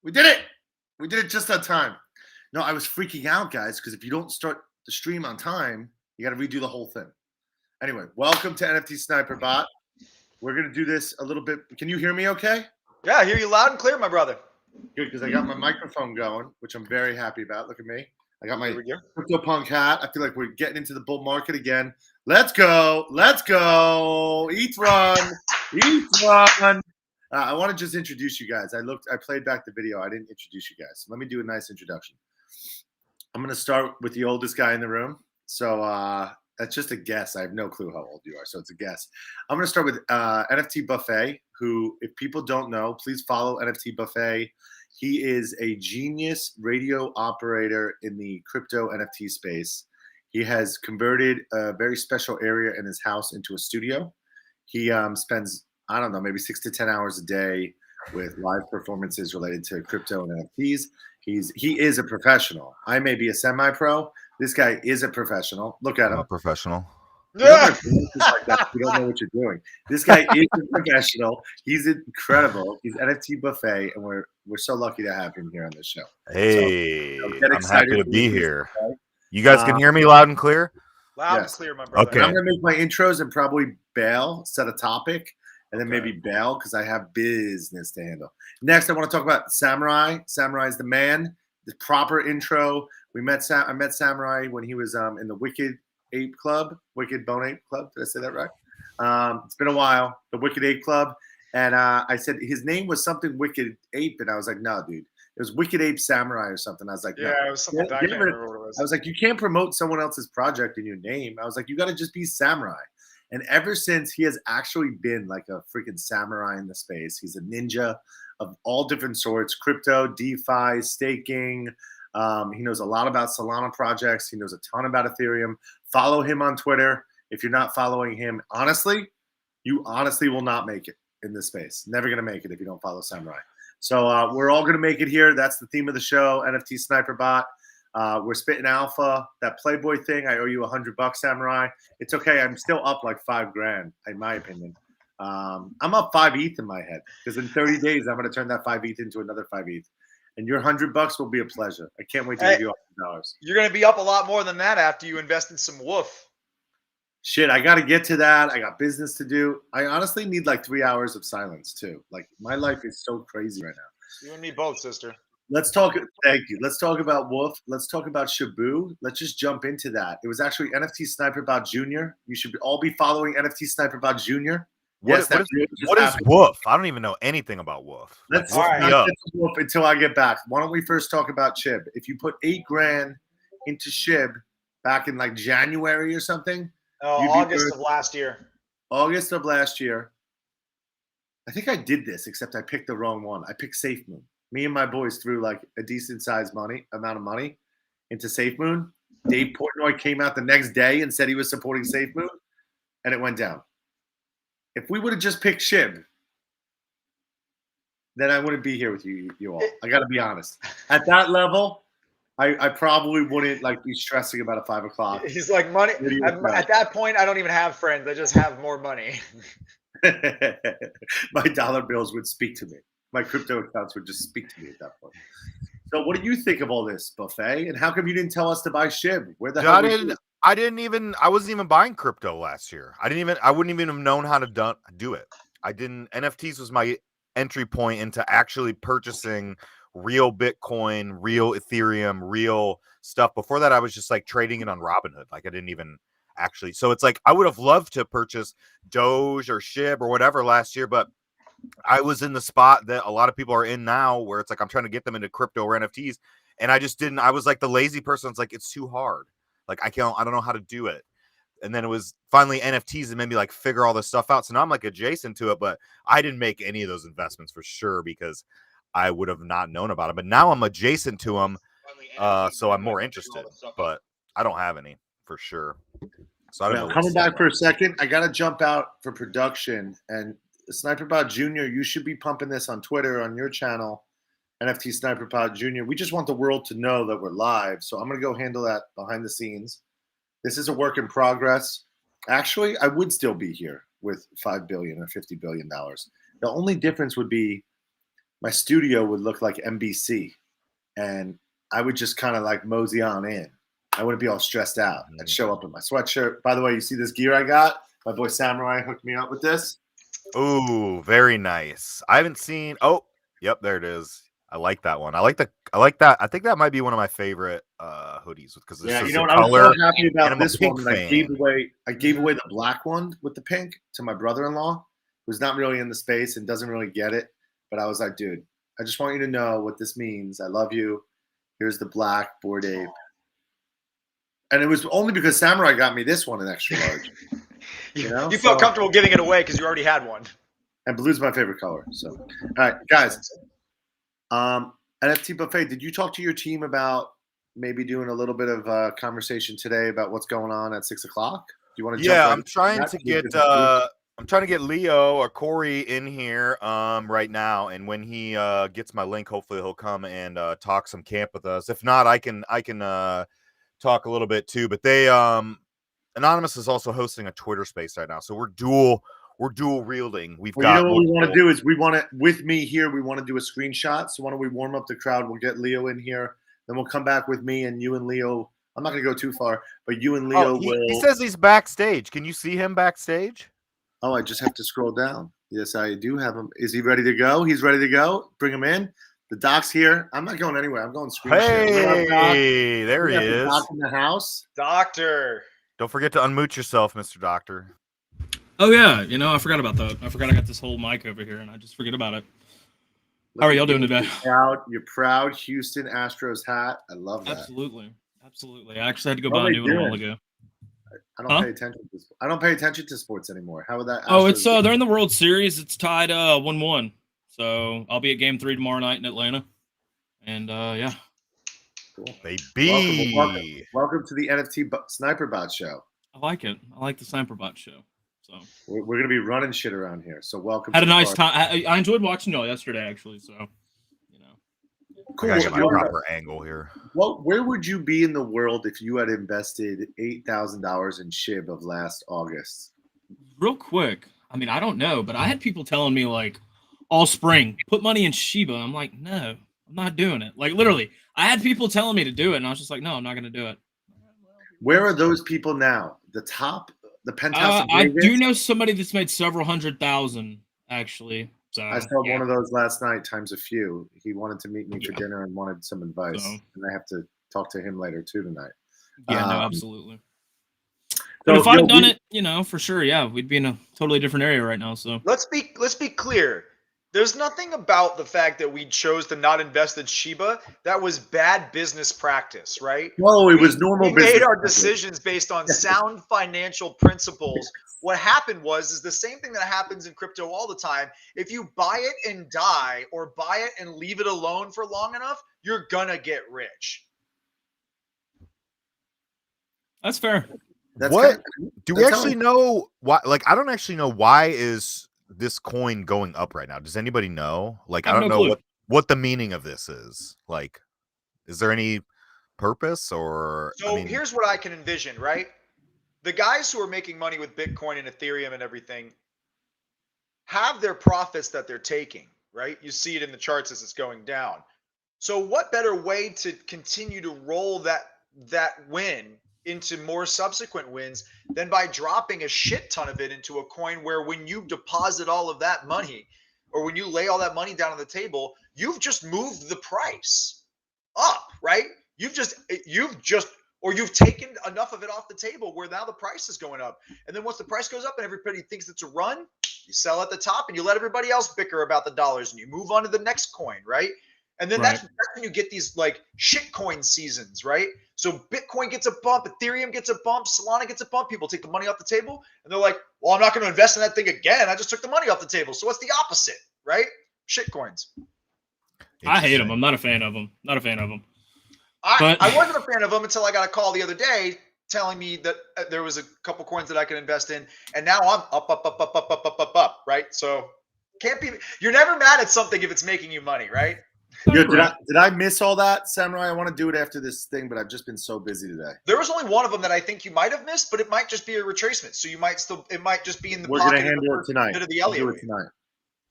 We did it. We did it just on time. No, I was freaking out, guys, because if you don't start the stream on time, you got to redo the whole thing. Anyway, welcome to NFT Sniper Bot. We're going to do this a little bit. Can you hear me okay? Yeah, I hear you loud and clear, my brother. Good, because I got my microphone going, which I'm very happy about. Look at me. I got my Here we go. CryptoPunk hat. I feel like we're getting into the bull market again. Let's go. Let's go. ETH run. ETH run. I want to just introduce you guys. I played back the video. I didn't introduce you guys. Let me do a nice introduction. I'm going to start with the oldest guy in the room. So that's just a guess. I have no clue how old you are, so it's a guess. I'm going to start with NFT Buffet, who, if people don't know, please follow NFT Buffet. He is a genius radio operator in the crypto NFT space. He has converted a very special area in his house into a studio. He spends, I don't know, maybe 6 to 10 hours a day with live performances related to crypto and NFTs. He is a professional. I may be a semi-pro. This guy is a professional. Look at him. I'm a professional. You don't like that. You don't know what you're doing. This guy is a professional. He's incredible. He's NFT Buffet, and we're so lucky to have him here on this show. Hey, so I'm happy to be here. Okay? You guys can hear me loud and clear? Loud and clear, my brother. Okay. And I'm going to make my intros and probably bail, set a topic, and then maybe bail because I have business to handle. Next, I want to talk about Samurai. Samurai is the man, the proper intro. I met Samurai when he was in the Wicked Ape Club, Wicked Bone Ape Club. Did I say that right? It's been a while. The Wicked Ape Club. And I said his name was something Wicked Ape. And I was like, no, dude. It was Wicked Ape Samurai or something. I was like, yeah, it was something. I can't remember what it was. I was like, you can't promote someone else's project in your name. I was like, you got to just be Samurai. And ever since, he has actually been like a freaking samurai in the space. He's a ninja of all different sorts, crypto, DeFi, staking. He knows a lot about Solana projects. He knows a ton about Ethereum. Follow him on Twitter. If you're not following him, honestly, you honestly will not make it in this space. Never going to make it if you don't follow Samurai. So we're all going to make it here. That's the theme of the show, NFT Sniper Bot. We're spitting alpha. That Playboy thing, I owe you $100, Samurai. It's okay. I'm still up like $5,000, in my opinion. I'm up 5 ETH in my head because in 30 days, I'm going to turn that 5 ETH into another 5 ETH. And your $100 will be a pleasure. I can't wait to give you $100. You're going to be up a lot more than that after you invest in some woof. Shit, I got to get to that. I got business to do. I honestly need like 3 hours of silence too. Like my life is so crazy right now. You and me both, sister. Let's talk. Thank you. Let's talk about Wolf. Let's talk about Shibu. Let's just jump into that. It was actually NFT Sniper Bot Jr. You should all be following NFT Sniper Bot Jr. What is Wolf? I don't even know anything about Wolf. Let's not get to Wolf until I get back. Why don't we first talk about SHIB? If you put $8,000 into SHIB back in like January or something. August of last year. August of last year. I think I did this, except I picked the wrong one. I picked SafeMoon. Me and my boys threw like a decent sized amount of money into SafeMoon. Dave Portnoy came out the next day and said he was supporting SafeMoon, and it went down. If we would have just picked SHIB, then I wouldn't be here with you all. I got to be honest. At that level, I probably wouldn't like be stressing about a 5 o'clock. He's like, money. At that point, I don't even have friends. I just have more money. My dollar bills would speak to me. My crypto accounts would just speak to me at that point. So what do you think of all this, Buffet? And how come you didn't tell us to buy SHIB? Where the hell? I wasn't even buying crypto last year. I wouldn't even have known how to do it. NFTs was my entry point into actually purchasing real Bitcoin, real Ethereum, real stuff. Before that, I was just like trading it on Robinhood. Like I didn't even actually. So it's like I would have loved to purchase Doge or SHIB or whatever last year, but I was in the spot that a lot of people are in now where it's like I'm trying to get them into crypto or NFTs. And I just didn't. I was like the lazy person. It's like it's too hard. Like I don't know how to do it. And then it was finally NFTs that made me like figure all this stuff out. So now I'm like adjacent to it, but I didn't make any of those investments for sure because I would have not known about it. But now I'm adjacent to them, so I'm more interested. But I don't have any for sure. So I don't know. Coming back for a second, I got to jump out for production. And Sniper Bot Jr., you should be pumping this on Twitter, on your channel, NFT Sniper Bot Jr. We just want the world to know that we're live. So I'm going to go handle that behind the scenes. This is a work in progress. Actually, I would still be here with $5 billion or $50 billion. The only difference would be my studio would look like NBC, and I would just kind of like mosey on in. I wouldn't be all stressed out. I'd show up in my sweatshirt. By the way, you see this gear I got? My boy Samurai hooked me up with this. Ooh, very nice. I haven't seen. Oh, yep, there it is. I like that one. I like that. I think that might be one of my favorite hoodies because yeah, you know what? I was so happy about this one. I gave away the black one with the pink to my brother-in-law, who's not really in the space and doesn't really get it. But I was like, dude, I just want you to know what this means. I love you. Here's the black Bored Ape. And it was only because Samurai got me this one in extra large. You felt comfortable giving it away because you already had one. And blue's my favorite color. So, all right, guys. NFT Buffet, did you talk to your team about maybe doing a little bit of conversation today about what's going on at 6 o'clock? Do you want to jump right I'm trying to get Leo or Corey in here right now, and when he gets my link, hopefully he'll come and talk some camp with us. If not, I can talk a little bit too. But they Anonymous is also hosting a Twitter space right now, so we're dual wielding. We've got. You know what we want to do is we want to with me here. We want to do a screenshot. So why don't we warm up the crowd? We'll get Leo in here, then we'll come back with me and you and Leo. I'm not going to go too far, but you and Leo will. He says he's backstage. Can you see him backstage? Oh, I just have to scroll down. Yes, I do have him. Is he ready to go? He's ready to go. Bring him in. The doc's here. I'm not going anywhere. I'm going screen share. Hey, there he is. Doc in the house. Doctor. Don't forget to unmute yourself, Mr. Doctor. Oh, yeah. I forgot about that. I forgot I got this whole mic over here, and I just forget about it. How are y'all doing today? Your proud Houston Astros hat. I love that. Absolutely. I actually had to go buy a new one a while ago. I don't pay attention to sports. I don't pay attention to sports anymore. How would that? Oh, it's they're in the World Series. It's tied 1-1. So I'll be at Game 3 tomorrow night in Atlanta. And yeah. Cool. Baby. Welcome to the NFT Sniper Bot show. I like it. I like the Sniper Bot show. So we're gonna be running shit around here. So welcome. Had a nice time. I enjoyed watching y'all yesterday, actually. So cool. I gotta get my proper angle here. Well, where would you be in the world if you had invested $8,000 in SHIB of last August? Real quick. I mean, I don't know, but I had people telling me like all spring, put money in SHIBA. I'm like, no, I'm not doing it. Like literally, I had people telling me to do it, and I was just like, no, I'm not going to do it. Where are those people now? The penthouse. I do know somebody that's made several $100,000 actually. So I saw one of those last night times a few. He wanted to meet me for dinner and wanted some advice, and I have to talk to him later too tonight. Yeah, no, absolutely. But if I'd done it, for sure, yeah, we'd be in a totally different area right now. So let's be clear. There's nothing about the fact that we chose to not invest in SHIBA that was bad business practice, right? No, it was normal business. We made our decisions based on sound financial principles. What happened is the same thing that happens in crypto all the time. If you buy it and die or buy it and leave it alone for long enough, you're gonna get rich. That's fair. Do we actually know why? Like, I don't actually know why is this coin going up right now. Does anybody know? Like, I don't know what the meaning of this is. Like, is there any purpose or? So here's what I can envision, right? The guys who are making money with Bitcoin and Ethereum and everything have their profits that they're taking, right? You see it in the charts as it's going down. So what better way to continue to roll that win into more subsequent wins than by dropping a shit ton of it into a coin where when you deposit all of that money or when you lay all that money down on the table, you've just moved the price up, right? You've taken enough of it off the table where now the price is going up. And then once the price goes up and everybody thinks it's a run, you sell at the top and you let everybody else bicker about the dollars and you move on to the next coin, right? And then that's when you get these like shit coin seasons, right? So Bitcoin gets a bump, Ethereum gets a bump, Solana gets a bump. People take the money off the table and they're like, well, I'm not going to invest in that thing again. I just took the money off the table. So what's the opposite, right? Shit coins. I hate them. I'm not a fan of them. I wasn't a fan of them until I got a call the other day telling me that there was a couple coins that I could invest in. And now I'm up, right? So you're never mad at something if it's making you money, right? Did I miss all that, Samurai? I want to do it after this thing, but I've just been so busy today. There was only one of them that I think you might have missed, but it might just be a retracement. So it might just be in the We're pocket. We're going to handle it tonight. Bit of the We'll do it tonight.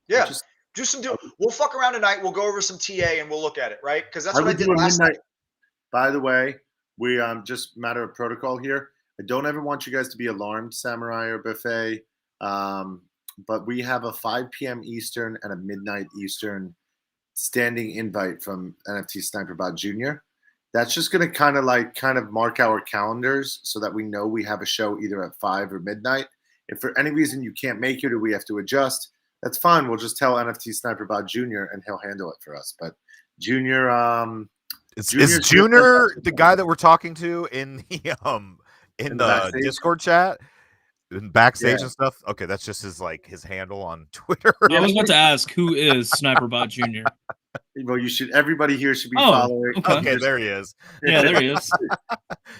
Yeah. Do some deal. We'll fuck around tonight. We'll go over some TA and we'll look at it, right? Because that's I what I would did do a last midnight. night. By the way, we just matter of protocol here. I don't ever want you guys to be alarmed, Samurai or Buffet. But we have a 5 p.m. Eastern and a midnight Eastern standing invite from NFT SNIPER BOT Jr. That's just going to kind of mark our calendars so that we know we have a show either at 5 or midnight. If for any reason you can't make it or we have to adjust, that's fine. We'll just tell NFT SNIPER BOT Jr. and he'll handle it for us. But Junior, is Junior the guy that we're talking to in the Discord chat? Backstage and stuff. Okay, that's just his handle on Twitter. I was about to ask, who is Sniper Bot Jr.? Well, everybody here should be following. Okay, there he is. Yeah, there he is.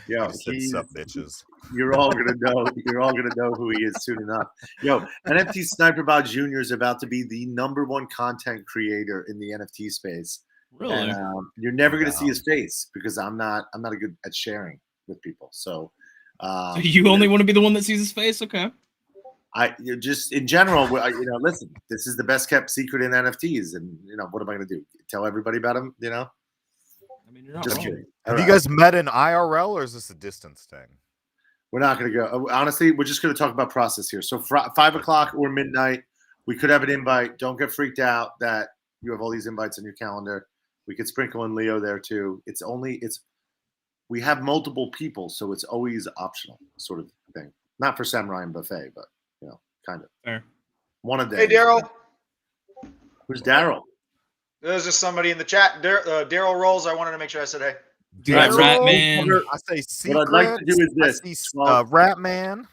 Yo, what's up, bitches? You're all gonna know. You're all gonna know who he is soon enough. Yo, NFT SNIPER BOT Jr. is about to be the #1 content creator in the NFT space. Really? And, you're never gonna see his face because I'm not a good at sharing with people. So. So you only want to be the one that sees his face? Okay. You're just in general, listen, this is the best kept secret in NFTs. And, what am I going to do? Tell everybody about him, I mean, you're not Just wrong. kidding. Have you guys met in IRL or is this a distance thing? We're not going to go. Honestly, we're just going to talk about process here. So 5 o'clock or midnight, we could have an invite. Don't get freaked out that you have all these invites on your calendar. We could sprinkle in Leo there too. We have multiple people, so it's always optional sort of thing. Not for Samurai and Buffet, but, kind of. Fair. One a day. Hey, Daryl. Who's Daryl? There's just somebody in the chat. Daryl Rolls. I wanted to make sure I said hey. Right, Rat Man. I say secret. What I'd like to do is this. Rat Man.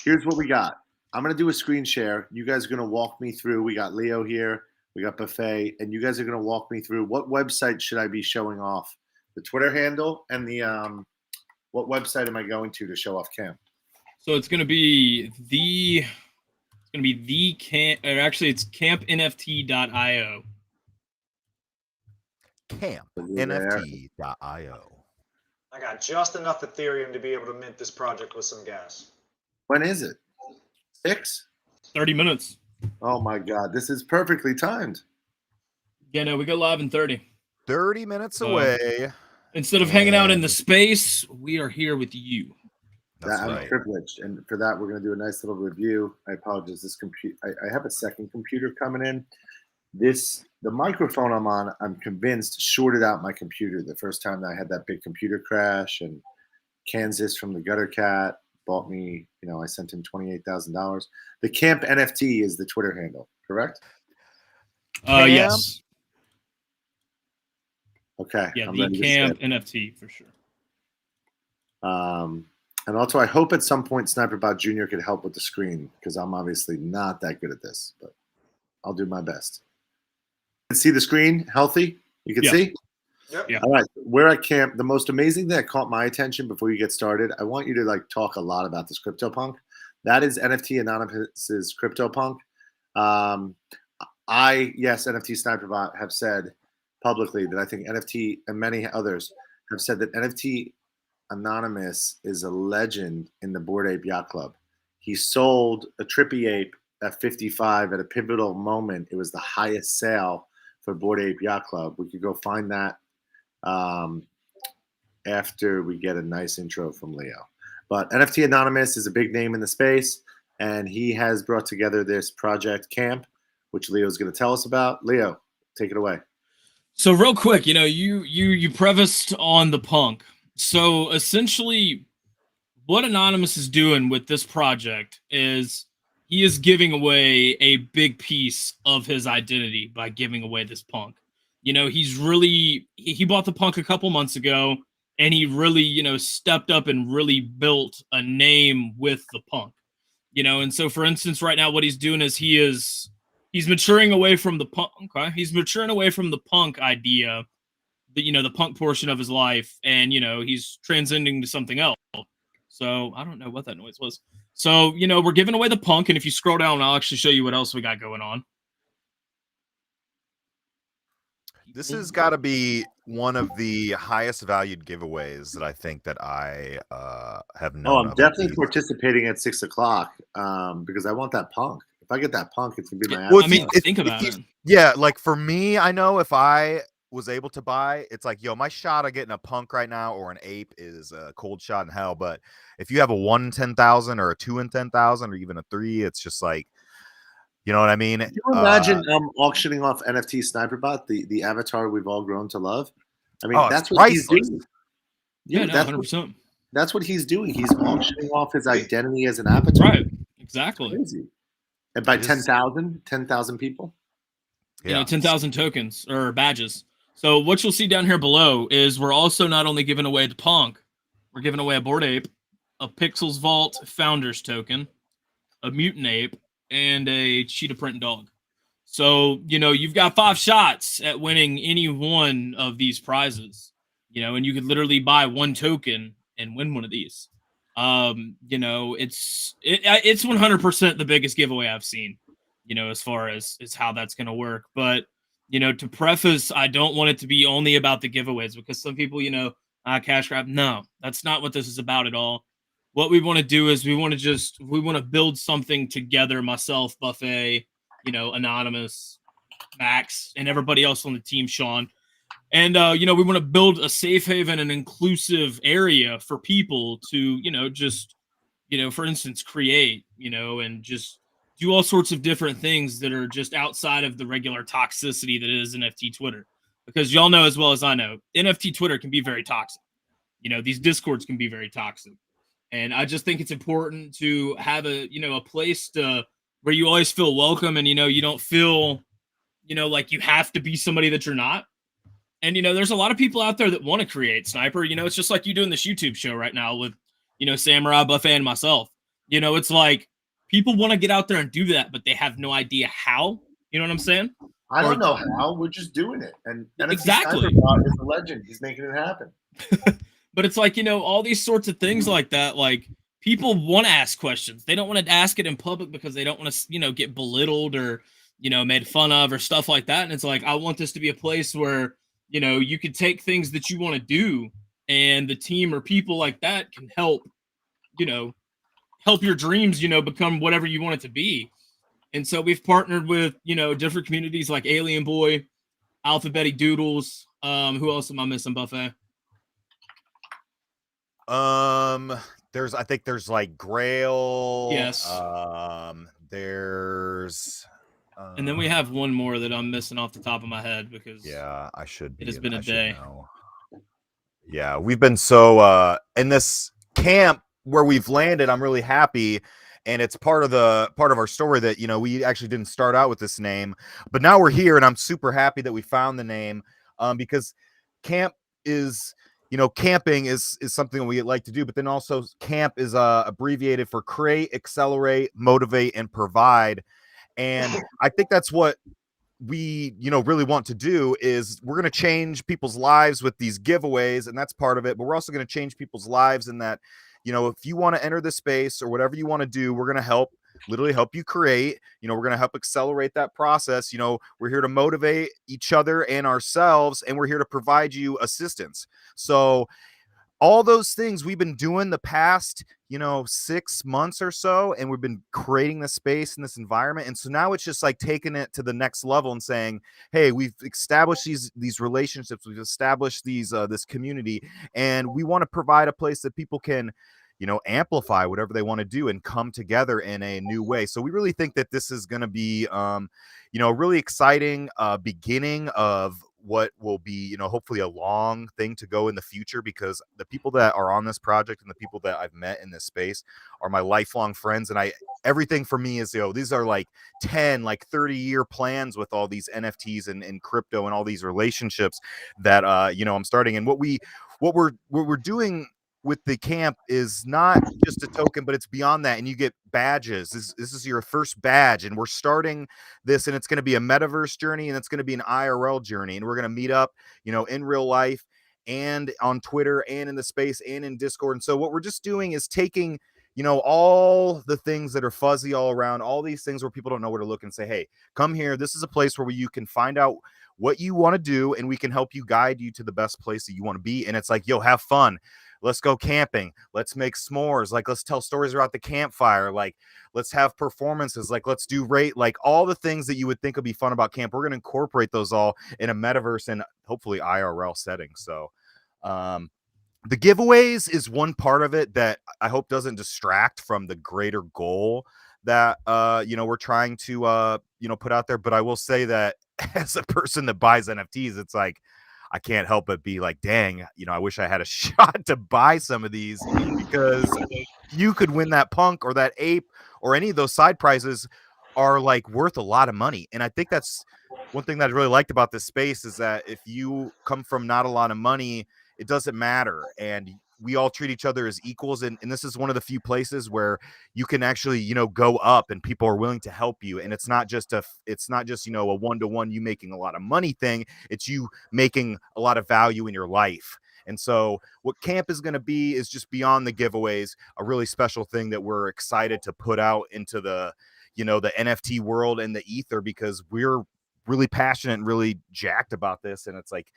Here's what we got. I'm going to do a screen share. You guys are going to walk me through. We got Leo here. We got Buffet. And you guys are going to walk me through what website should I be showing off? The Twitter handle and the what website am I going to show off camp? So it's going to be it's campnft.io. Campnft.io. I got just enough Ethereum to be able to mint this project with some gas. When is it? 6? 30 minutes. Oh my God, this is perfectly timed. Yeah, no, we go live in 30. 30 minutes away. Instead of hanging out in the space, we are here with you. I'm privileged, and for that, we're going to do a nice little review. I apologize. This computer, I have a second computer coming in. The microphone I'm on, I'm convinced shorted out my computer the first time that I had that big computer crash. And Kansas from the Gutter Cat bought me. I sent him $28,000. The Camp NFT is the Twitter handle, correct? Yes. Okay. Yeah, the Camp NFT for sure. And also, I hope at some point SNIPER BOT Jr. could help with the screen because I'm obviously not that good at this, but I'll do my best. You can see the screen healthy? You can see? Yep. Yeah. All right. We're at camp. The most amazing thing that caught my attention before you get started, I want you to talk a lot about this CryptoPunk. That is NFT Anonymous's CryptoPunk. NFT SNIPER BOT have said publicly that I think NFT and many others have said that NFT Anonymous is a legend in the Bored Ape Yacht Club. He sold a Trippy Ape at 55 at a pivotal moment. It was the highest sale for Bored Ape Yacht Club. We could go find that after we get a nice intro from Leo. But NFT Anonymous is a big name in the space, and he has brought together this project camp, which Leo's going to tell us about. Leo, take it away. So real quick, you prefaced on the punk. So essentially, what Anonymous is doing with this project is he is giving away a big piece of his identity by giving away this punk. He bought the punk a couple months ago, and he really, stepped up and really built a name with the punk. And so for instance, right now, what he's doing is he's maturing away from the punk. Okay? He's maturing away from the punk idea, the punk portion of his life, and he's transcending to something else. So I don't know what that noise was. So we're giving away the punk, and if you scroll down, I'll actually show you what else we got going on. This has got to be one of the highest valued giveaways that I think that I have known. I'm definitely participating at 6 o'clock because I want that punk. If I get that punk, it's gonna be my. Well, I mean, think about it. Yeah, like for me, I know if I was able to buy, it's like, yo, my shot of getting a punk right now or an ape is a cold shot in hell. But if you have a 1 in 10,000 or a 2 in 10,000 or even a 3, it's just like, you know what I mean? Can you imagine auctioning off NFT SNIPER BOT, the avatar we've all grown to love? I mean, that's what he's doing. Yeah, no, 100%. That's what he's doing. He's auctioning off his identity as an avatar. Right, exactly. Crazy. And by 10,000 people? You know, 10,000 tokens or badges. So what you'll see down here below is we're also not only giving away the punk, we're giving away a Bored Ape, a Pixels Vault Founders token, a Mutant Ape, and a Cheetah Print Dog. So, you know, you've got 5 shots at winning any one of these prizes, you know, and you could literally buy 1 token and win one of these. You know, it's 100% the biggest giveaway I've seen, you know, as far as how that's going to work. But, you know, to preface, I don't want it to be only about the giveaways, because some people, you know, cash grab. No, that's not what this is about at all. What we want to do is we want to build something together, myself, Buffet, you know, Anonymous, Max, and everybody else on the team, Sean. And, you know, we want to build a safe haven and inclusive area for people to, you know, just, you know, for instance, create, you know, and just do all sorts of different things that are just outside of the regular toxicity that is NFT Twitter. Because y'all know as well as I know, NFT Twitter can be very toxic. You know, these Discords can be very toxic. And I just think it's important to have a, you know, a place to where you always feel welcome, and, you know, you don't feel, you know, like you have to be somebody that you're not. And, you know, there's a lot of people out there that want to create, Sniper. You know, it's just like you doing this YouTube show right now with, you know, Samurai, Buffet, and myself. You know, it's like people want to get out there and do that, but they have no idea how. You know what I'm saying? I don't know how. We're just doing it. And exactly. SNIPER BOT is a legend. He's making it happen. But it's like, you know, all these sorts of things like that, like people want to ask questions. They don't want to ask it in public because they don't want to, you know, get belittled or, you know, made fun of or stuff like that. And it's like, I want this to be a place where, you know, you could take things that you want to do and the team or people like that can help, you know, help your dreams, you know, become whatever you want it to be. And so we've partnered with, you know, different communities like Alien Boy, Alphabetic Doodles. Who else am I missing, Buffet? I think there's like Grail. Yes. There's and then we have one more that I'm missing off the top of my head because I should be. It has been a day. Yeah, we've been so in this camp where we've landed. I'm really happy, and it's part of our story that, you know, we actually didn't start out with this name, but now we're here, and I'm super happy that we found the name, because camp is, you know, camping is something that we like to do, but then also camp is abbreviated for create, accelerate, motivate, and provide. And I think that's what we, you know, really want to do is we're going to change people's lives with these giveaways, and that's part of it. But we're also going to change people's lives in that, you know, if you want to enter the space or whatever you want to do, we're going to literally help you create. You know, we're going to help accelerate that process. You know, we're here to motivate each other and ourselves, and we're here to provide you assistance. So all those things we've been doing the past, you know, 6 months or so, and we've been creating this space and this environment. And so now it's just like taking it to the next level and saying, hey, we've established these relationships, we've established this community, and we want to provide a place that people can, you know, amplify whatever they want to do and come together in a new way. So we really think that this is going to be, you know, a really exciting beginning of what will be, you know, hopefully a long thing to go in the future, because the people that are on this project and the people that I've met in this space are my lifelong friends. And everything for me is, you know, these are like 10, like 30-year plans with all these NFTs and crypto and all these relationships that, you know, I'm starting. And what we're doing with the camp is not just a token, but it's beyond that. And you get badges. This is your first badge. And we're starting this, and it's going to be a metaverse journey, and it's going to be an IRL journey. And we're going to meet up, you know, in real life and on Twitter and in the space and in Discord. And so what we're just doing is taking, you know, all the things that are fuzzy all around, all these things where people don't know where to look, and say, hey, come here. This is a place where you can find out what you want to do, and we can help you guide you to the best place that you want to be. And it's like, yo, have fun. Let's go camping. Let's make s'mores. Like, let's tell stories about the campfire. Like, let's have performances. Like, let's do like all the things that you would think would be fun about camp. We're going to incorporate those all in a metaverse and hopefully IRL setting. So, the giveaways is one part of it that I hope doesn't distract from the greater goal that, we're trying to, put out there. But I will say that as a person that buys NFTs, it's like, I can't help but be like, dang, I wish I had a shot to buy some of these, because you could win that punk or that ape or any of those side prizes are like worth a lot of money. And I think that's one thing that I really liked about this space, is that if you come from not a lot of money, it doesn't matter. And we all treat each other as equals. And this is one of the few places where you can actually, go up and people are willing to help you. And it's not just a one-to-one, you making a lot of money thing. It's you making a lot of value in your life. And so what camp is going to be is just beyond the giveaways, a really special thing that we're excited to put out into the NFT world and the ether, because we're really passionate and really jacked about this. And it's like,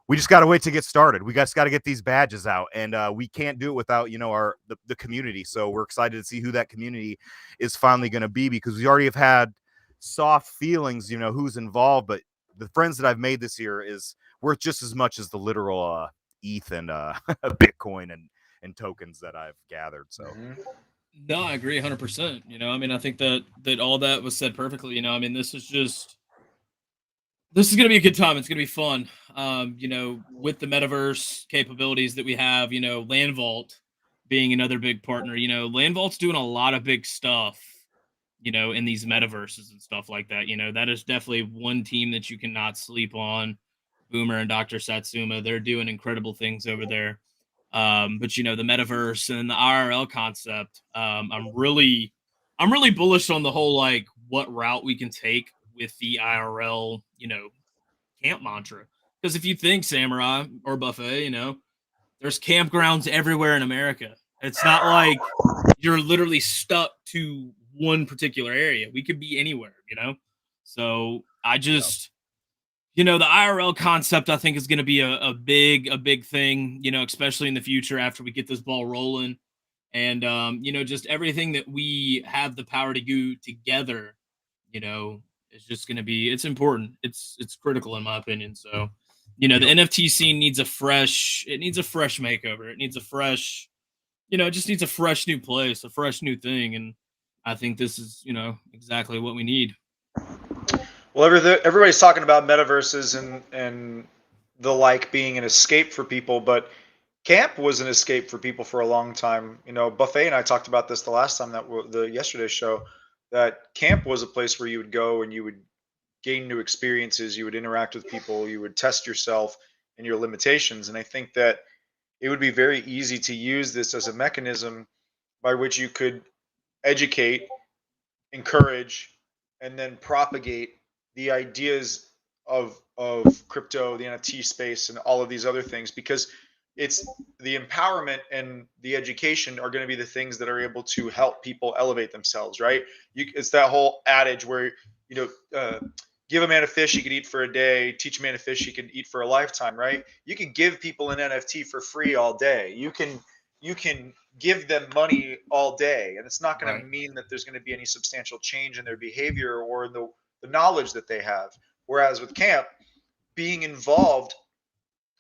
we just got to wait to get started. We just got to get these badges out, and we can't do it without, the community. So we're excited to see who that community is finally going to be, because we already have had soft feelings, who's involved, but the friends that I've made this year is worth just as much as the literal ETH and Bitcoin and tokens that I've gathered. So. No, I agree 100%. I think that all that was said perfectly. This is going to be a good time. It's going to be fun. With the metaverse capabilities that we have, Land Vault being another big partner, Land Vault's doing a lot of big stuff, in these metaverses and stuff like that. That is definitely one team that you cannot sleep on. Boomer and Dr. Satsuma, they're doing incredible things over there. But the metaverse and the IRL concept, I'm really bullish on the whole, like, what route we can take with the IRL, camp mantra. Because if you think Samurai or Buffet, there's campgrounds everywhere in America. It's not like you're literally stuck to one particular area. We could be anywhere, So I just, the IRL concept, I think, is going to be a big thing, especially in the future after we get this ball rolling. And, just everything that we have the power to do together, it's just going to be, it's important. It's critical in my opinion. So, the NFT scene needs a fresh makeover. It needs a fresh, it just needs a fresh new place, a fresh new thing. And I think this is, exactly what we need. Well, everybody's talking about metaverses and the like being an escape for people, but camp was an escape for people for a long time. Buffet and I talked about this the last time, the yesterday's show, that camp was a place where you would go and you would gain new experiences, you would interact with people, you would test yourself and your limitations. And I think that it would be very easy to use this as a mechanism by which you could educate, encourage, and then propagate the ideas of crypto, the NFT space, and all of these other things, because it's the empowerment and the education are going to be the things that are able to help people elevate themselves, right? It's that whole adage where, give a man a fish he could eat for a day, teach a man a fish he could eat for a lifetime, right? You can give people an NFT for free all day. You can give them money all day, and it's not going to mean that there's going to be any substantial change in their behavior or the knowledge that they have. Whereas with camp, being involved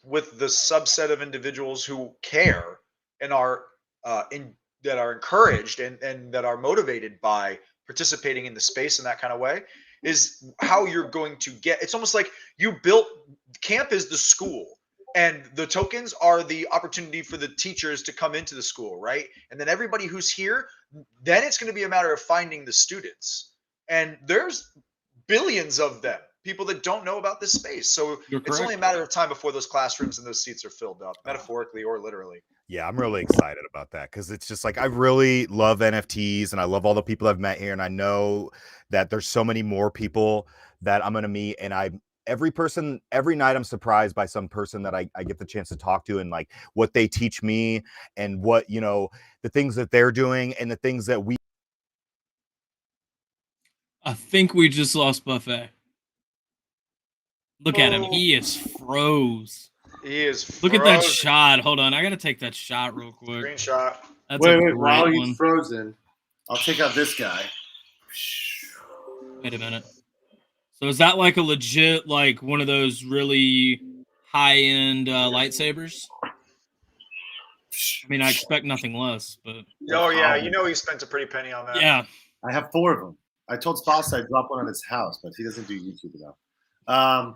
with the subset of individuals who care and are that are encouraged and that are motivated by participating in the space in that kind of way is how you're going to get. It's almost like you built camp is the school, and the tokens are the opportunity for the teachers to come into the school, right? And then everybody who's here, then it's going to be a matter of finding the students, and there's billions of them, people that don't know about this space. So it's only a matter of time before those classrooms and those seats are filled up, metaphorically or literally. Yeah, I'm really excited about that, because it's just like, I really love NFTs and I love all the people I've met here. And I know that there's so many more people that I'm going to meet. And every night I'm surprised by some person that I get the chance to talk to, and like what they teach me and what, the things that they're doing and the things that I think we just lost Buffet. Look at him. He is froze. He is. Look at that frozen. shot. Hold on. I got to take that shot real quick. Screenshot. That's a wait, great while one. he's frozen, I'll take out this guy. Wait a minute. So is that like a legit, like one of those really high-end lightsabers? I mean, I expect nothing less, but Oh yeah, you know he spent a pretty penny on that. yeah. I have 4 of them. I told Spots I'd drop one on his house, but he doesn't do YouTube enough.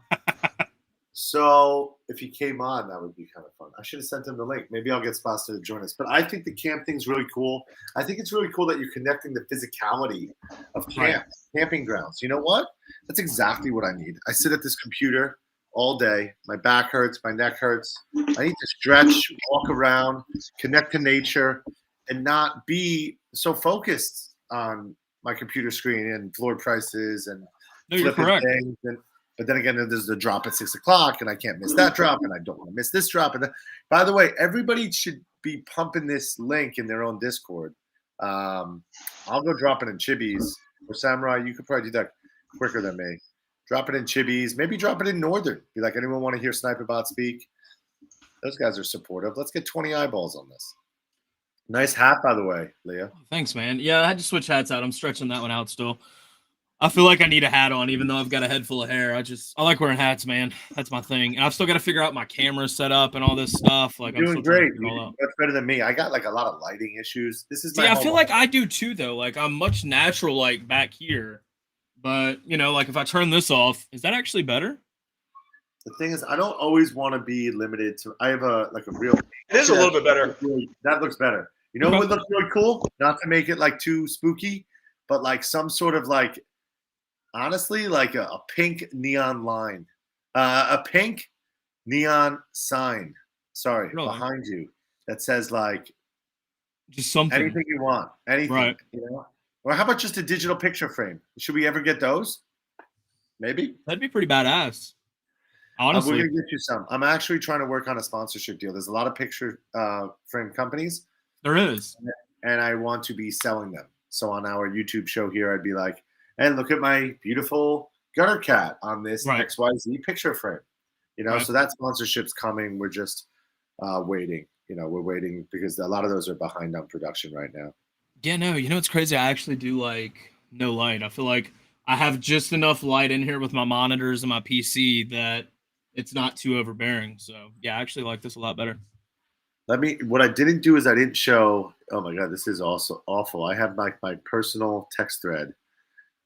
So if he came on, that would be kind of fun. I should have sent him the link. Maybe I'll get Spots to join us. But I think the camp thing's really cool. I think it's really cool that you're connecting the physicality of camp, camping grounds. You know what? That's exactly what I need. I sit at this computer all day. My back hurts. My neck hurts. I need to stretch, walk around, connect to nature, and not be so focused on my computer screen and floor prices and No, you're correct. things. But then again, there's the drop at 6 o'clock, and I can't miss that drop, and I don't want to miss this drop. And by the way, everybody should be pumping this link in their own Discord. I'll go drop it in Chibis or Samurai. You could probably do that quicker than me. Drop it in Chibis. Maybe drop it in Northern. Be like, anyone want to hear Sniper Bot speak? Those guys are supportive. Let's get 20 eyeballs on this. Nice hat, by the way, Leah. Thanks, man. Yeah, I had to switch hats out. I'm stretching that one out still. I feel like I need a hat on, even though I've got a head full of hair. I like wearing hats, man. That's my thing. And I've still got to figure out my camera setup and all this stuff. Like, You're I'm doing still trying to great. figure it all out. That's better than me. I got like a lot of lighting issues. This is my See, I home feel like office. I do too, though. Like, I'm much natural, like, back here. But, you know, like, if I turn this off, is that actually better? The thing is, I don't always want to be limited to. I have a real. It is a little bit better. That looks better. You know what would look really cool? Not to make it like too spooky, but like some sort of like, honestly, like a pink neon line, a pink neon sign. Sorry, Really? behind you that says like Just something. anything you want, anything. Right. You know. Or how about just a digital picture frame? Should we ever get those? Maybe. That'd be pretty badass. We're Honestly. gonna get you some. I'm actually trying to work on a sponsorship deal. There's a lot of picture frame companies. There is. And I want to be selling them. So on our YouTube show here, I'd be like, and look at my beautiful gutter cat on this XYZ picture frame. You know, so that sponsorship's coming. We're just waiting. You know, we're waiting because a lot of those are behind on production right now. Yeah, no, you know what's crazy? I actually do like no light. I feel like I have just enough light in here with my monitors and my PC that it's not too overbearing. So yeah, I actually like this a lot better. What I didn't do is I didn't show, oh my God, this is also awful. I have like my personal text thread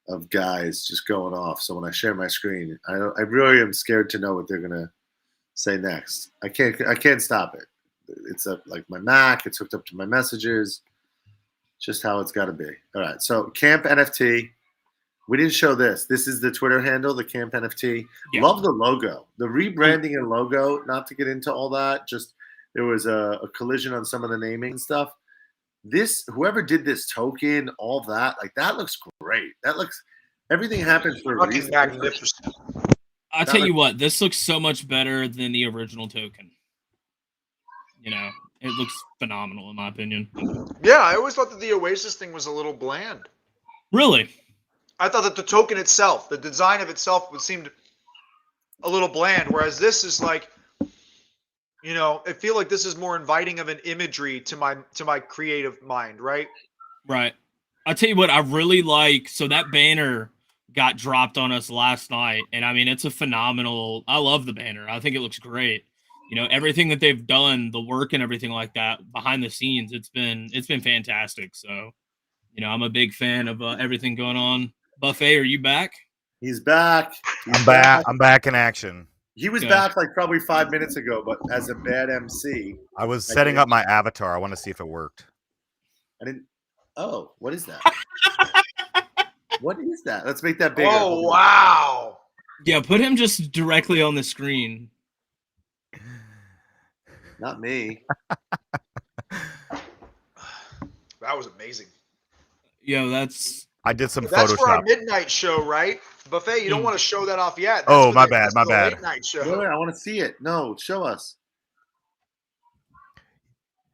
of guys just going off. So when I share my screen, I really am scared to know what they're gonna say next. I can't stop it. It's like my Mac, it's hooked up to my messages, just how it's gotta be. All right, so Camp NFT. We didn't show this. This is the Twitter handle, the Camp NFT. Yeah. Love the logo. The rebranding and logo, not to get into all that, just there was a collision on some of the naming and stuff. Whoever did this token, all that, like that looks great. That looks, everything happens for a reason. Magnificent. I'll tell you what, this looks so much better than the original token. You know, it looks phenomenal in my opinion. Yeah, I always thought that the Oasis thing was a little bland. Really? I thought that the token itself, the design of itself seemed a little bland, whereas this is like, you know, I feel like this is more inviting of an imagery to my creative mind, right? Right. I'll tell you what, I really like, so that banner got dropped on us last night, and I mean, it's a phenomenal, I love the banner. I think it looks great. You know, everything that they've done, the work and everything like that behind the scenes, it's been fantastic. So, you know, I'm a big fan of everything going on. Buffet, are you back? He's back. I'm back. I'm back in action. He was back like probably 5 minutes ago, but as a bad MC. I was setting up my avatar. I want to see if it worked. I didn't. Oh, what is that? What is that? Let's make that bigger. Oh, wow. Yeah, put him just directly on the screen. Not me. That was amazing. Yo, that's... I did some That's Photoshop. for our midnight show, right? Buffet, you don't want to show that off yet. That's Oh, for my the- bad, that's my the bad. Late night show. Wait, I want to see it. No, show us.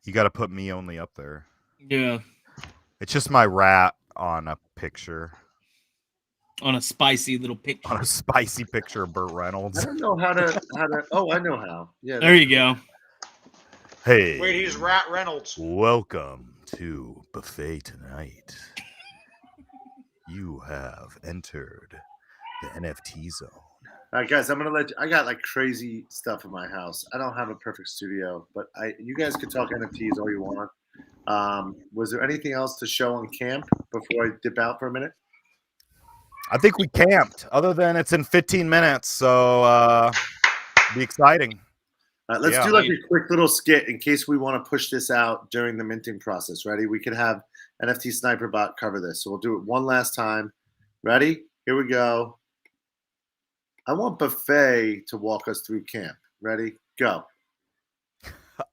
You got to put me only up there. Yeah. It's just my rat on a picture. on a spicy little picture. On a spicy picture of Burt I Reynolds. don't know how to. Oh, I know how. Yeah. There you go. Hey. Wait, he's Rat Reynolds. Welcome to Buffet tonight. You have entered the NFT zone. All right, guys, I'm gonna let you. I got like crazy stuff in my house. I don't have a perfect studio, but you guys can talk NFTs all you want. Was there anything else to show on camp before I dip out for a minute? I think we camped, other than it's in 15 minutes, so be exciting. Let's do like a quick little skit in case we want to push this out during the minting process. Ready? We could have NFT Sniper Bot cover this. So we'll do it one last time. Ready? Here we go. I want Buffet to walk us through camp. Ready? Go.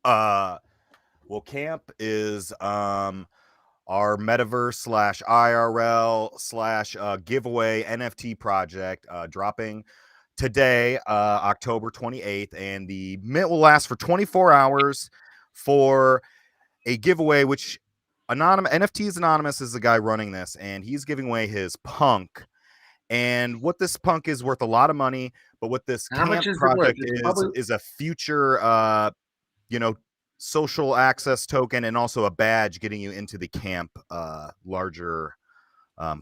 Well, camp is our metaverse / IRL / giveaway NFT project dropping today, October 28th, and the mint will last for 24 hours for a giveaway, which NFTs Anonymous is the guy running this, and he's giving away his punk. And what this punk is worth a lot of money, but what this camp project is a future, social access token and also a badge getting you into the camp larger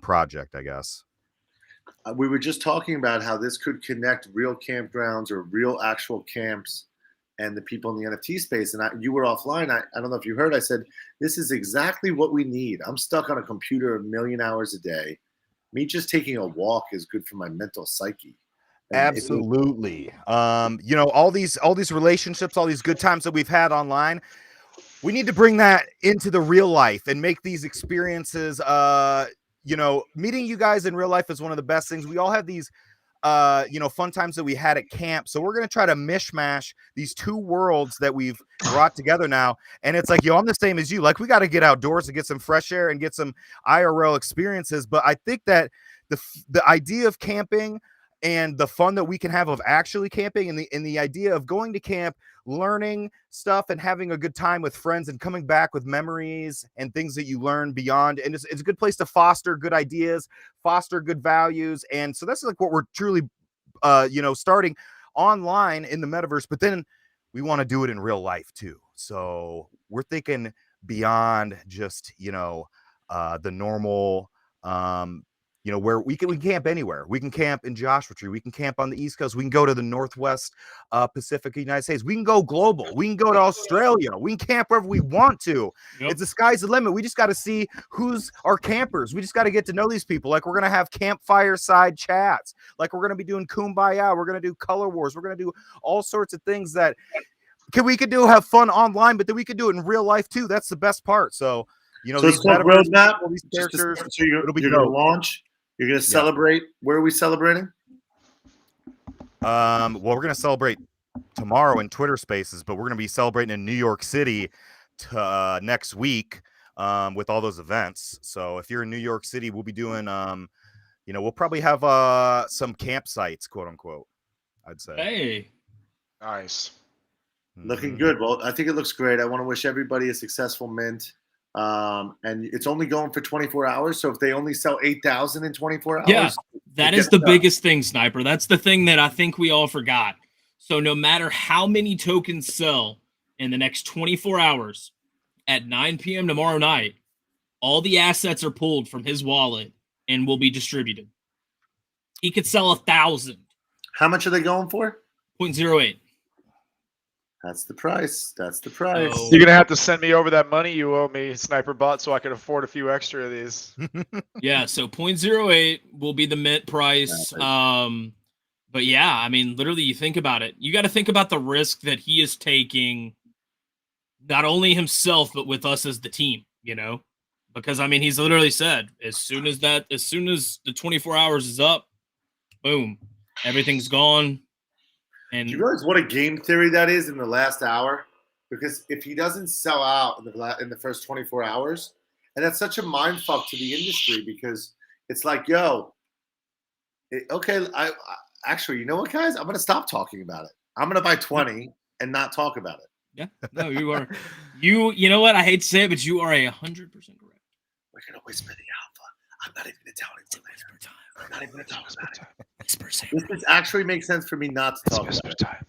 project, I guess. We were just talking about how this could connect real campgrounds or real actual camps and the people in the NFT space. And you were offline. I don't know if you heard, I said, this is exactly what we need. I'm stuck on a computer a million hours a day. Me just taking a walk is good for my mental psyche. And absolutely. All these relationships, all these good times that we've had online, we need to bring that into the real life and make these experiences, meeting you guys in real life is one of the best things. We all have these, fun times that we had at camp. So we're going to try to mishmash these two worlds that we've brought together now. And it's like, I'm the same as you. Like, we got to get outdoors and get some fresh air and get some IRL experiences. But I think that the idea of camping and the fun that we can have of actually camping and the idea of going to camp, learning stuff and having a good time with friends and coming back with memories and things that you learn beyond. And it's a good place to foster good ideas, foster good values. And so that's like what we're truly, starting online in the metaverse, but then we want to do it in real life too. So we're thinking beyond just, the normal, where we can camp anywhere. We can camp in Joshua Tree. We can camp on the East Coast. We can go to the Northwest Pacific United States. We can go global. We can go to Australia. We can camp wherever we want to. Yep. It's the sky's the limit. We just got to see who's our campers. We just got to get to know these people. Like, we're going to have campfire side chats. Like, we're going to be doing Kumbaya. We're going to do color wars. We're going to do all sorts of things that we could do, have fun online, but then we could do it in real life too. That's the best part. So, so it's called roadmap. These characters, so you're going to launch. You're going to celebrate. Yeah. Where are we celebrating? Well, we're going to celebrate tomorrow in Twitter Spaces, but we're going to be celebrating in New York City next week with all those events. So if you're in New York City, we'll be doing, we'll probably have some campsites, quote unquote, I'd say. Hey. Nice. Looking good. Well, I think it looks great. I want to wish everybody a successful mint. And it's only going for 24 hours. So if they only sell 8,000 in 24 hours. Yeah, that is the biggest thing, Sniper. That's the thing that I think we all forgot. So no matter how many tokens sell in the next 24 hours at 9 p.m. tomorrow night, all the assets are pulled from his wallet and will be distributed. He could sell 1,000. How much are they going for? 0.08. That's the price. That's the price. Oh. You're going to have to send me over that money you owe me, Sniper Bot, so I can afford a few extra of these. Yeah, so 0.08 will be the mint price. But yeah, I mean, literally, you think about it. You got to think about the risk that he is taking, not only himself, but with us as the team, Because, I mean, he's literally said, as soon as the 24 hours is up, boom, everything's gone. And do you realize what a game theory that is in the last hour? Because if he doesn't sell out in the first 24 hours, and that's such a mind fuck to the industry, because it's like, I actually, you know what, guys? I'm going to stop talking about it. I'm going to buy 20 and not talk about it. Yeah, no, you are. You know what? I hate to say it, but you are 100% correct. We're going to whisper the alpha. I'm not even gonna tell anyone later. I'm not even gonna talk about it. Whisper This actually makes sense for me not to talk about it. time.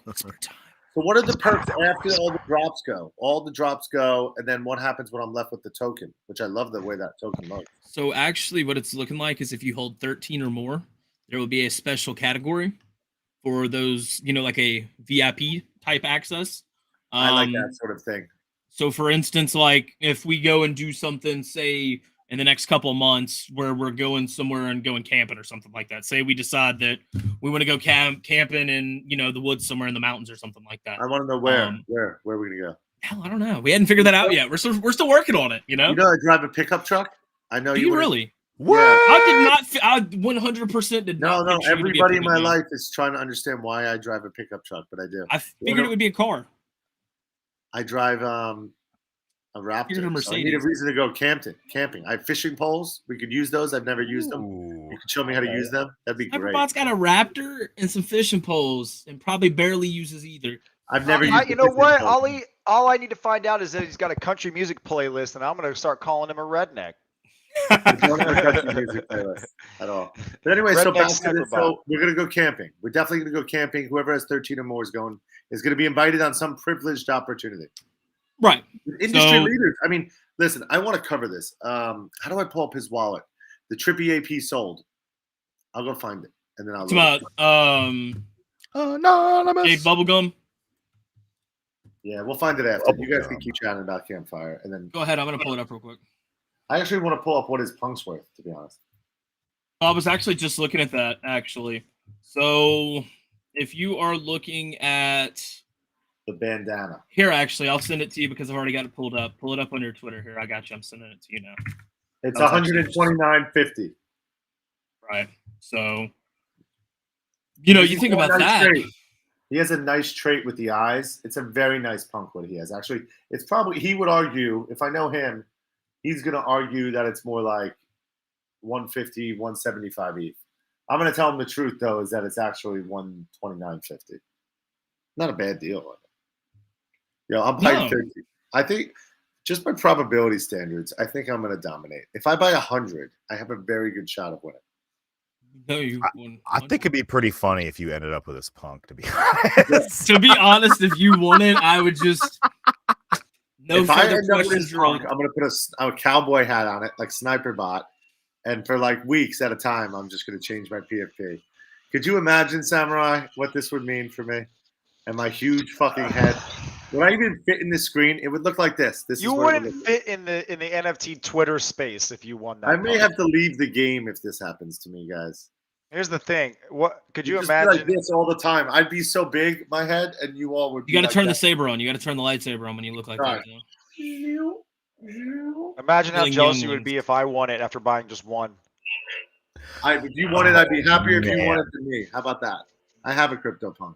whisper time. So what are the perks after all the drops go? All the drops go, and then what happens when I'm left with the token? Which I love the way that token looks. So actually, what it's looking like is if you hold 13 or more, there will be a special category for those, like a VIP type access. I like that sort of thing. So for instance, like if we go and do something, say in the next couple of months where we're going somewhere and going camping or something like that. Say we decide that we want to go camping in, the woods somewhere in the mountains or something like that. I want to know where are we gonna go? Hell, I don't know. We hadn't figured that out yet. We're still working on it, You know, I drive a pickup truck. I know Do you you wanna- really? What? I did not. I 100% did No, not. no. picture you to be a Everybody in my pickup man. life is trying to understand why I drive a pickup truck, but I do. I figured it would be a car. I drive a Raptor. You're a So I need a Mercedes. reason to go camping. I have fishing poles. We could use those. I've never used them. Ooh. You could show me how to use them. That'd be great. Sniperbot's got a Raptor and some fishing poles, and probably barely uses either. I've never used. You know what, Ollie? All I need to find out is that he's got a country music playlist, and I'm going to start calling him a redneck. I don't have a country music playlist at all. But anyway, so Redneck back to Sniper this. Bot. So we're gonna go camping. We're definitely gonna go camping. Whoever has 13 or more is going to be invited on some privileged opportunity. Right. Industry So- leaders. I mean, listen. I want to cover this. How do I pull up his wallet? The Trippy AP sold. I'll go find it, and then I'll. It's about Anonymous. Dave Bubblegum. Yeah, we'll find it after. You guys can keep chatting about campfire, and then Go ahead. I'm gonna pull it up real quick. I actually want to pull up what his punk's worth. To be honest. I was actually just looking at that. Actually, so if you are looking at The bandana. here, actually, I'll send it to you because I've already got it pulled up. Pull it up on your Twitter here. I got you. I'm sending it to you now. It's That's actually- 129.50. Right. So, you think about that. Trait. He has a nice trait with the eyes. It's a very nice punk what he has. Actually, it's probably, he would argue, if I know him, he's going to argue that it's more like 150, 175 ETH. I'm going to tell him the truth, though, is that it's actually 129.50. Not a bad deal. I'm buying No. 30. I think, just by probability standards, I think I'm going to dominate. If I buy 100, I have a very good shot of winning. No, you. I think it'd be pretty funny if you ended up with this punk, to be honest. To be honest, if you won it, I would just no If I further end up with questions. this punk, I'm going to put a cowboy hat on it, like Sniper Bot. And for like weeks at a time, I'm just going to change my PFP. Could you imagine, Samurai, what this would mean for me? And my huge fucking head. Would I even fit in this screen? It would look like this. You wouldn't fit in the NFT Twitter space if you won that. I may have to leave the game if this happens to me, guys. Here's the thing. What could you It'd just be imagine? like this all the time. I'd be so big, my head, and you all would. You got to like turn that. the saber on. You got to turn the lightsaber on when you look like Right. that. Imagine how Feeling jealous young you would ones. be if I won it after buying just one. If you wanted, I'd be happier if you Man. wanted than me. How about that? I have a crypto punk.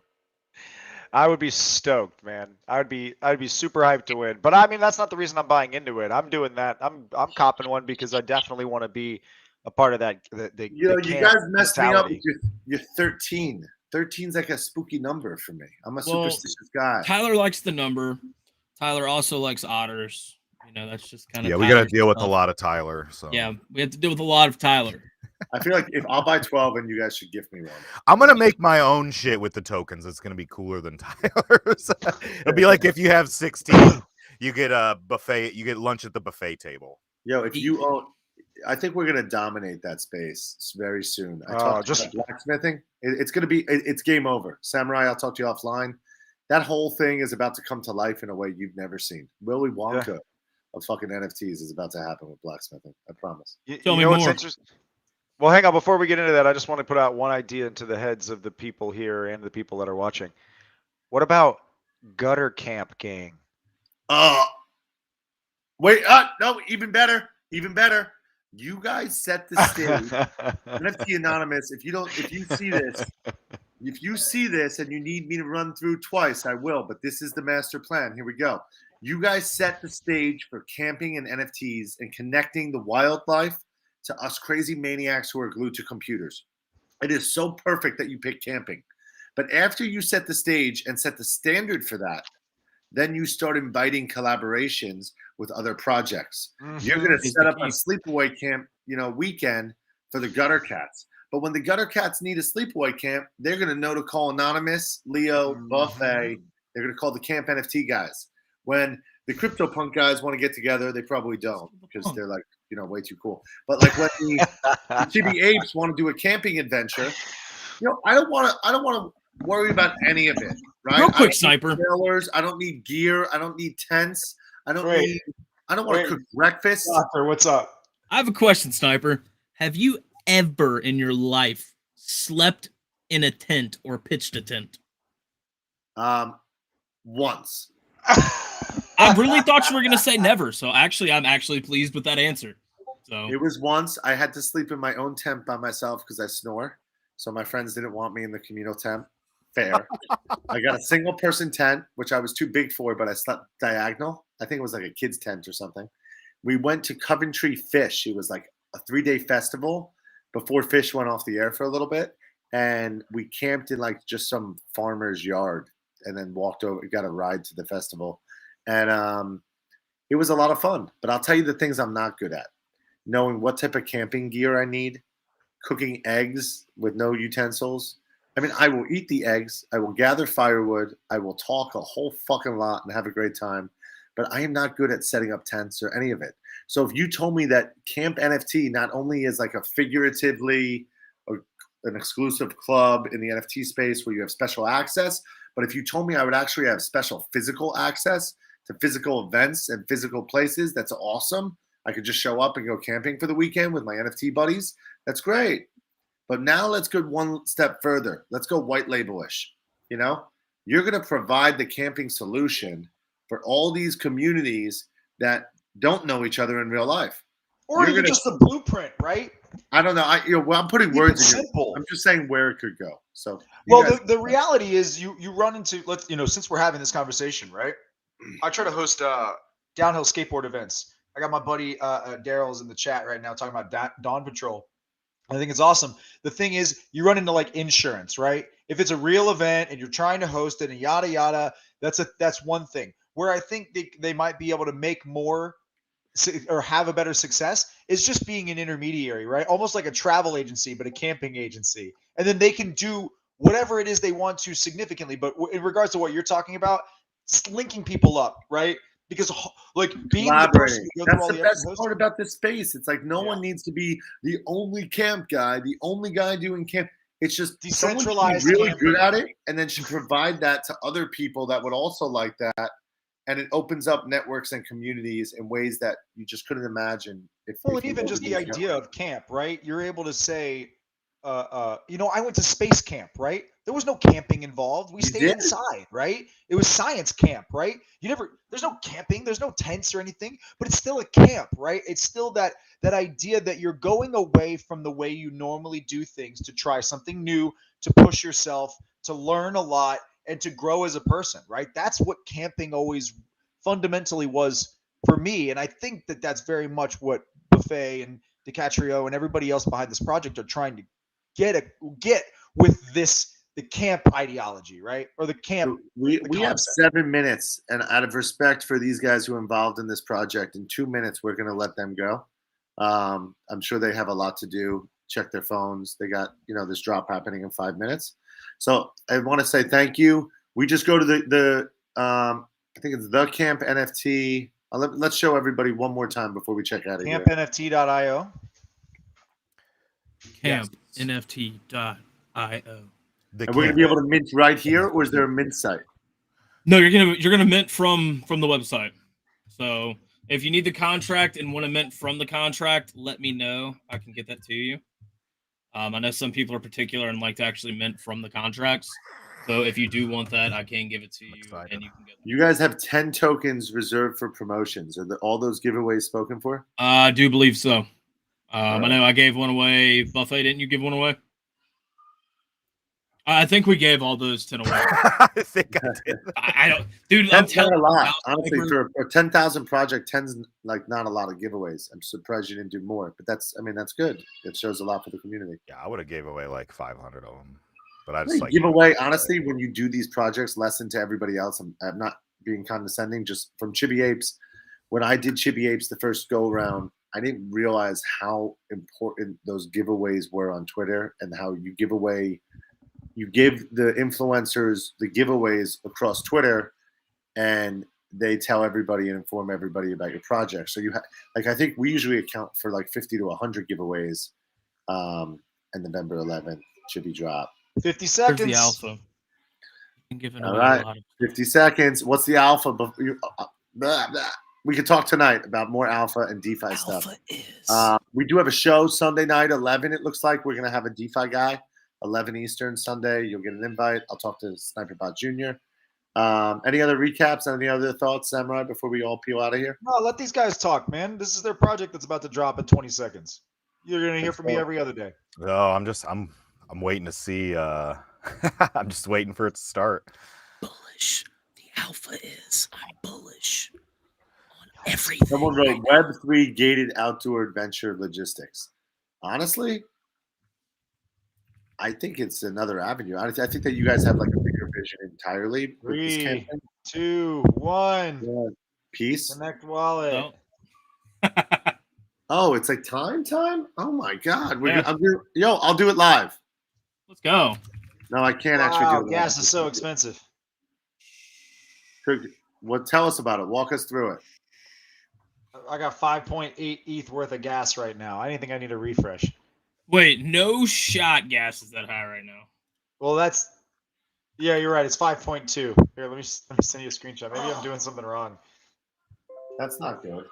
I would be stoked, man. I'd be super hyped to win. But I mean, that's not the reason I'm buying into it. I'm doing that. I'm copping one because I definitely want to be a part of that. You guys messed me up mentality. with your 13. 13's like a spooky number for me. I'm a Well, superstitious guy. Tyler likes the number. Tyler also likes otters. That's just kind of. Yeah, we got to deal with a lot of Tyler. So Yeah, we have to deal with a lot of Tyler. I feel like if I'll buy 12 and you guys should gift me one. I'm gonna make my own shit with the tokens. It's gonna be cooler than Tyler's. It'll be like if you have 16, you get a buffet. You get lunch at the buffet table. Yo, if you own, I think we're gonna dominate that space very soon. I talked just- about blacksmithing. It's gonna be. It's game over. Samurai, I'll talk to you offline. That whole thing is about to come to life in a way you've never seen. Willy Wonka of fucking NFTs is about to happen with blacksmithing. I promise. Tell me know what's more. interesting? Well, hang on. Before we get into that, I just want to put out one idea into the heads of the people here and the people that are watching. What about gutter camp gang? Wait, no, even better. You guys set the stage. NFT Anonymous, if you see this and you need me to run through twice, I will, but this is the master plan. Here we go. You guys set the stage for camping and NFTs and connecting the wildlife to us crazy maniacs who are glued to computers. It is so perfect that you pick camping. But after you set the stage and set the standard for that, then you start inviting collaborations with other projects. You're going to set up a sleepaway camp weekend for the gutter cats. But when the gutter cats need a sleepaway camp, they're going to know to call Anonymous, Leo, Buffet. They're going to call the Camp NFT guys. When the CryptoPunk guys want to get together, they probably don't because they're like, way too cool. But like when the Chibi Apes want to do a camping adventure, I don't want to worry about any of it, right? Real quick, Sniper. I don't need gear. I don't need tents. I don't want to cook breakfast. Doctor, what's up? I have a question, Sniper. Have you ever in your life slept in a tent or pitched a tent? Once. I really thought you were gonna say never. So I'm actually pleased with that answer. So it was once. I had to sleep in my own tent by myself because I snore. So my friends didn't want me in the communal tent. Fair. I got a single person tent, which I was too big for, but I slept diagonal. I think it was like a kid's tent or something. We went to Coventry Fish. It was like a 3-day festival before Fish went off the air for a little bit. And we camped in like just some farmer's yard and then walked over, got a ride to the festival. And it was a lot of fun. But I'll tell you the things I'm not good at. Knowing what type of camping gear I need, cooking eggs with no utensils. I mean, I will eat the eggs. I will gather firewood. I will talk a whole fucking lot and have a great time. But I am not good at setting up tents or any of it. So if you told me that Camp NFT not only is like a figuratively an exclusive club in the NFT space where you have special access, but if you told me I would actually have special physical access to physical events and physical places, that's awesome. I could just show up and go camping for the weekend with my NFT buddies. That's great. But now let's go one step further. Let's go white label-ish. You're going to provide the camping solution for all these communities that don't know each other in real life. Or even just the blueprint, right? I don't know. I'm putting words in simple. I'm just saying where it could go. So, the reality is you run into, since we're having this conversation, right? I try to host downhill skateboard events. I got my buddy Daryl's in the chat right now talking about Dawn Patrol. I think it's awesome. The thing is, you run into like insurance, right? If it's a real event and you're trying to host it and yada yada, that's one thing. Where I think they might be able to make more or have a better success is just being an intermediary, right? Almost like a travel agency, but a camping agency. And then they can do whatever it is they want to significantly. But in regards to what you're talking about, linking people up, right? Because like being the person who goes through all that's the best part about this space. It's like no one needs to be the only camp guy, the only guy doing camp. It's just decentralized, really good at it, and then should provide that to other people that would also like that. And it opens up networks and communities in ways that you just couldn't imagine. And even just the idea of camp, right? You're able to say, I went to space camp, right? There was no camping involved. We stayed inside, right? It was science camp, right? There's no camping, there's no tents or anything, but it's still a camp, right? It's still that idea that you're going away from the way you normally do things to try something new, to push yourself, to learn a lot, and to grow as a person, right? That's what camping always fundamentally was for me. And I think that that's very much what Buffet and DiCaprio and everybody else behind this project are trying to get with the camp ideology, right? Or the camp. We have 7 minutes, and out of respect for these guys who are involved in this project, in 2 minutes, we're going to let them go. I'm sure they have a lot to do, check their phones. They got, this drop happening in 5 minutes. So I want to say thank you. We just go to the I think it's the Camp NFT. Let's show everybody one more time before we check out of here. CampNFT.io. CampNFT.io. And we're going to be able to mint right here, or is there a mint site? No, you're gonna mint from the website. So if you need the contract and want to mint from the contract, let me know. I can get that to you. I know some people are particular and like to actually mint from the contracts. So if you do want that, I can give it to you, and you can get that. You guys have 10 tokens reserved for promotions. Are all those giveaways spoken for? I do believe so. I know I gave one away. Buffet, didn't you give one away? I think we gave all those 10 away. I think I did. I don't, dude. 10's not a lot, honestly. For a 10,000 project, 10's like not a lot of giveaways. I'm surprised you didn't do more, but that's good. It shows a lot for the community. Yeah, I would have gave away like 500 of them, but I just give away. Honestly, when you do these projects, lesson to everybody else. I'm not being condescending. Just from Chibi Apes, when I did Chibi Apes the first go around, I didn't realize how important those giveaways were on Twitter, and how you give the influencers the giveaways across Twitter, and they tell everybody and inform everybody about your project. So I think we usually account for like 50 to 100 giveaways. And November 11th should be dropped. 50 Here's seconds. the alpha. Giving All away right. a lot of 50 seconds. What's the alpha? We could talk tonight about more alpha and DeFi stuff. We do have a show Sunday night, 11. It looks like we're going to have a DeFi guy, 11 Eastern Sunday. You'll get an invite. I'll talk to Sniper Bot Jr. Any other recaps? Any other thoughts, Samurai, before we all peel out of here? No, let these guys talk, man. This is their project that's about to drop in 20 seconds. You're going to hear from me every other day. Oh, I'm waiting to see. I'm just waiting for it to start. Bullish. The alpha is. I'm bullish on everything. Someone wrote Web3 gated outdoor adventure logistics. Honestly, I think it's another avenue. I think that you guys have like a bigger vision entirely. With this 3, campaign. 2, 1. Yeah. Peace. Connect wallet. No. Oh, it's like time? Oh my God. Yeah. I'll do it live. Let's go. No, I can't actually do it. Gas is so expensive. Tell us about it. Walk us through it. I got 5.8 ETH worth of gas right now. I think I need a refresh. Wait, no shot gas is that high right now. Well, yeah, you're right. It's 5.2. Here, let me send you a screenshot. Maybe I'm doing something wrong. That's not good.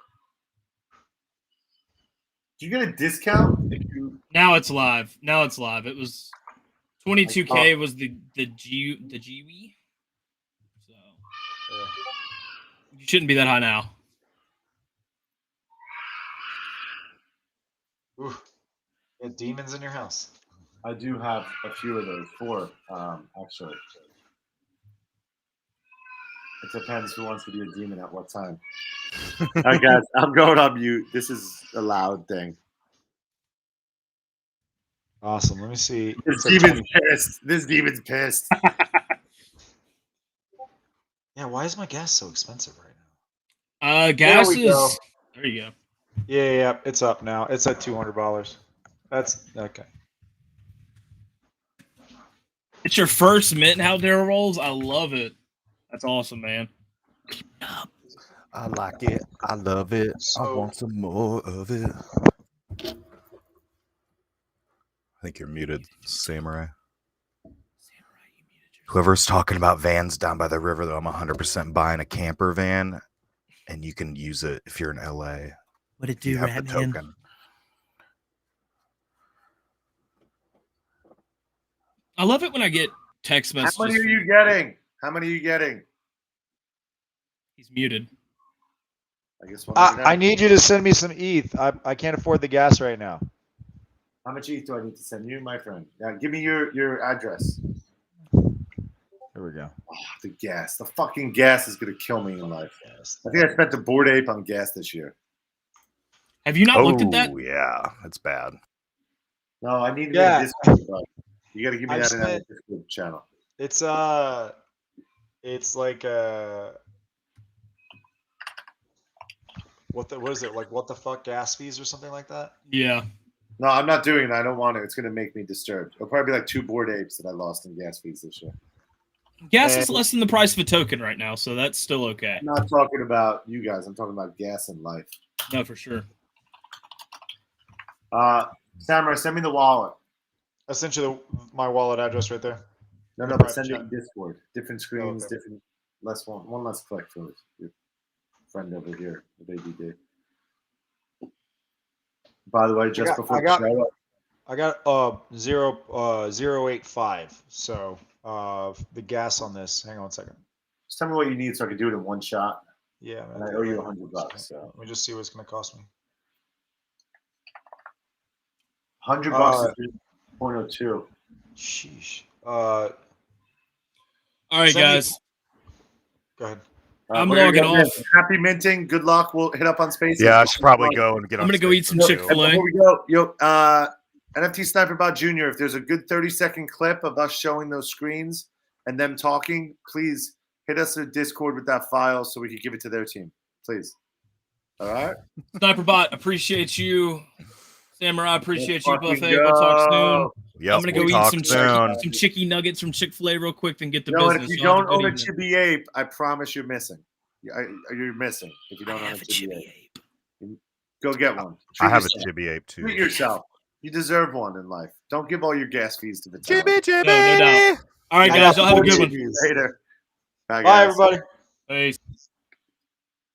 Do you get a discount if you? Now it's live. It was 22K was the GW. So you shouldn't be that high now. Ooh, you got demons in your house. I do have a few of those. 4, actually. It depends who wants to be a demon at what time. All right, guys, I'm going on mute. This is a loud thing. Awesome. Let me see. This demon's pissed. Yeah, why is my gas so expensive right now? Gas There we go. is. There you go. Yeah, it's up now. It's at $200. That's okay. It's your first mint out there rolls. I love it. That's awesome, man. I like it. I love it. I So- want some more of it. I think you're muted, Samurai. Whoever's talking about vans down by the river, though, I'm 100% buying a camper van, and you can use it if you're in LA. What it If you do, have the Ratman? token. I love it when I get text messages. How many are from- you getting? He's muted. I guess I need you to send me some ETH. I can't afford the gas right now. How much ETH do I need to send you, my friend? Give me your address. Here we go. Oh, the gas. The fucking gas is gonna kill me in life. I think I spent a Bored Ape on gas this year. Have you not looked at that? Oh, yeah. That's bad. No, I need to Yeah. get a Discord, bro. You gotta give me I that in spent- the Discord channel. It's like what is it, like what the fuck gas fees or something like that? Yeah. No, I'm not doing it. I don't want it. It's gonna make me disturbed. It'll probably be like 2 Bored Apes that I lost in gas fees this year. Gas is less than the price of a token right now, so that's still okay. I'm not talking about you guys. I'm talking about gas in life. No, for sure. Samurai, send me the wallet. I sent you my wallet address right there. No, In the but private send it chat. in Discord. Different screens, Okay. different one less click for your friend over here, the baby D. By the way, just before the show, I got 0.85. So the gas on this. Hang on a second. just tell me what you need so I can do it in one shot. Yeah, man. And I owe you $100. So Let me just see what it's gonna cost me. $100 is 0.02. Sheesh. All right, Send me- guys. Go ahead. I'm we're gonna logging go in. off. Happy minting. Good luck. We'll hit up on Spaces. Yeah, I should probably go and get I'm on gonna go stage eat some too. Chick-fil-A. Before we go, NFT Sniper Bot Jr., if there's a good 30-second clip of us showing those screens and them talking, please hit us in Discord with that file so we can give it to their team. Please. All right. Sniper Bot, appreciate you. Samurai, appreciate you. Fucking Buffet, we'll talk soon. Yep, I'm gonna go we'll eat talk some soon. chicky nuggets from Chick-fil-A real quick, then get to And business. if you Y'all have don't a good own a evening. chibi ape, I promise you're missing. You're missing if you I don't own a have a chibi chibi ape. ape. Go get one. I Treat have a yourself. chibi ape too. Treat yourself. You deserve one in life. Don't give all your gas fees to Vitaly. Chibi. No doubt. All right, I guys, got y'all have a good 40 one. chibis. Later. Bye, Bye, guys. everybody. Peace.